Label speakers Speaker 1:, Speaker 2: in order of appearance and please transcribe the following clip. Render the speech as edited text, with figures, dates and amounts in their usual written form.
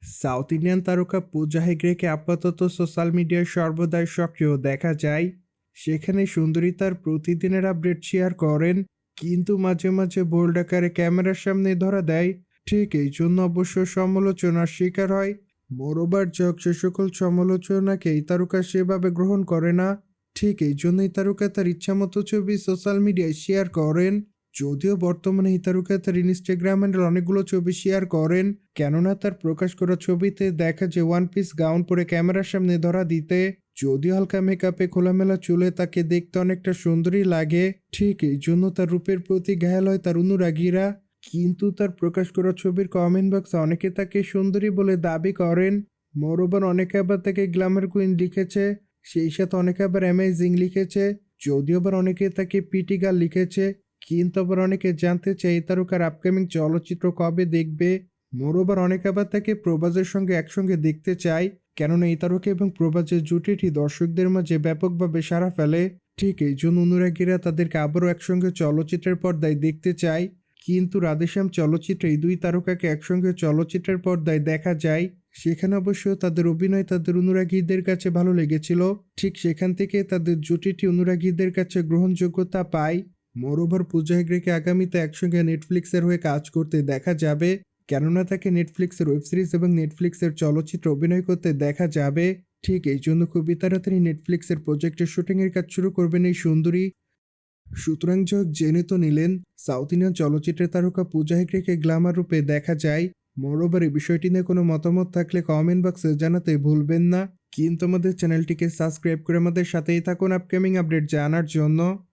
Speaker 1: South Indian তারকা পূজা হেগড়েকে আপাতত social মিডিয়ায় সর্বদাই সক্রিয় দেখা যায়। সেখানে সুন্দরী তার প্রতিদিনের আপডেট শেয়ার করেন, কিন্তু মাঝে মাঝে বোল্ড আকারে ক্যামেরার সামনে ধরা দেয়। ঠিক এই জন্য অবশ্য সমালোচনার শিকার হয়। মোরোবার জগ সে সকল সমালোচনাকে এই তারকা সেভাবে গ্রহণ করে না। ঠিক এই জন্যই তারকা তার ইচ্ছামতো ছবি সোশ্যাল মিডিয়ায় শেয়ার করেন। যদিও বর্তমানে এই তারকা তার ইনস্টাগ্রাম হ্যান্ডেল অনেকগুলো ছবি শেয়ার করেন, কেননা তার প্রকাশ করা ছবিতে দেখা যায় ওয়ান পিস গাউন পরে ক্যামেরার সামনে ধরা দিতে। যদিও হালকা মেকআপে খোলামেলা চুলে তাকে দেখতে অনেকটা সুন্দরী লাগে, ঠিক এই জন্য তার রূপের প্রতি ঘায়াল হয় তার অনুরাগীরা। কিন্তু তার প্রকাশ করা ছবির কমেন্ট বক্সে অনেকে তাকে সুন্দরী বলে দাবি করেন। মোরওভার অনেকে আবার তাকে গ্ল্যামার কুইন লিখেছে, সেই সাথে অনেকে আবার অ্যামেজিং লিখেছে। যদিও আবার অনেকে তাকে পিটি গার্ল লিখেছে। কিন্তু আবার অনেকে জানতে চায় এই তারকার আপকামিং চলচ্চিত্র কবে দেখবে। মোরওভার অনেকে আবার তাকে প্রভাসের সঙ্গে একসঙ্গে দেখতে চায়, কেননা এই তারকা এবং প্রভাসের জুটিটি দর্শকদের মাঝে ব্যাপকভাবে সাড়া ফেলে। ঠিক এই জন্য অনুরাগীরা তাদেরকে আবারও একসঙ্গে চলচ্চিত্রের পর্দায় দেখতে চায়। কিন্তু রাধেশ্যাম চলচ্চিত্রে এই দুই তারকাকে একসঙ্গে চলচ্চিত্রের পর্দায় দেখা যায়। সেখানে অবশ্য তাদের অভিনয় তাদের অনুরাগীদের কাছে ভালো লেগেছিল। ঠিক সেখান থেকে তাদের জুটিটি অনুরাগীদের কাছে গ্রহণযোগ্যতা পায়। মোরওভার পূজা হেগড়েকে আগামীতে একসঙ্গে নেটফ্লিক্সের হয়ে কাজ করতে দেখা যাবে, কেননা তাকে নেটফ্লিক্সের ওয়েব সিরিজ এবং নেটফ্লিক্সের চলচ্চিত্র অভিনয় করতে দেখা যাবে। ঠিক এই জন্য খুবই তাড়াতাড়ি নেটফ্লিক্সের প্রজেক্টের শুটিংয়ের কাজ শুরু করবেন এই সুন্দরী। সুতরাং যাই জেনে তো নিলেন, সাউথ ইন্ডিয়ান চলচ্চিত্রের তারকা পূজা হেগড়েকে গ্ল্যামার রূপে দেখা যায়। মোরওভার এই বিষয়টি নিয়ে কোনো মতামত থাকলে কমেন্ট বক্সে জানাতে ভুলবেন না। কিন্তু আমাদের চ্যানেলটিকে সাবস্ক্রাইব করে আমাদের সাথেই থাকুন আপকামিং আপডেট জানার জন্য।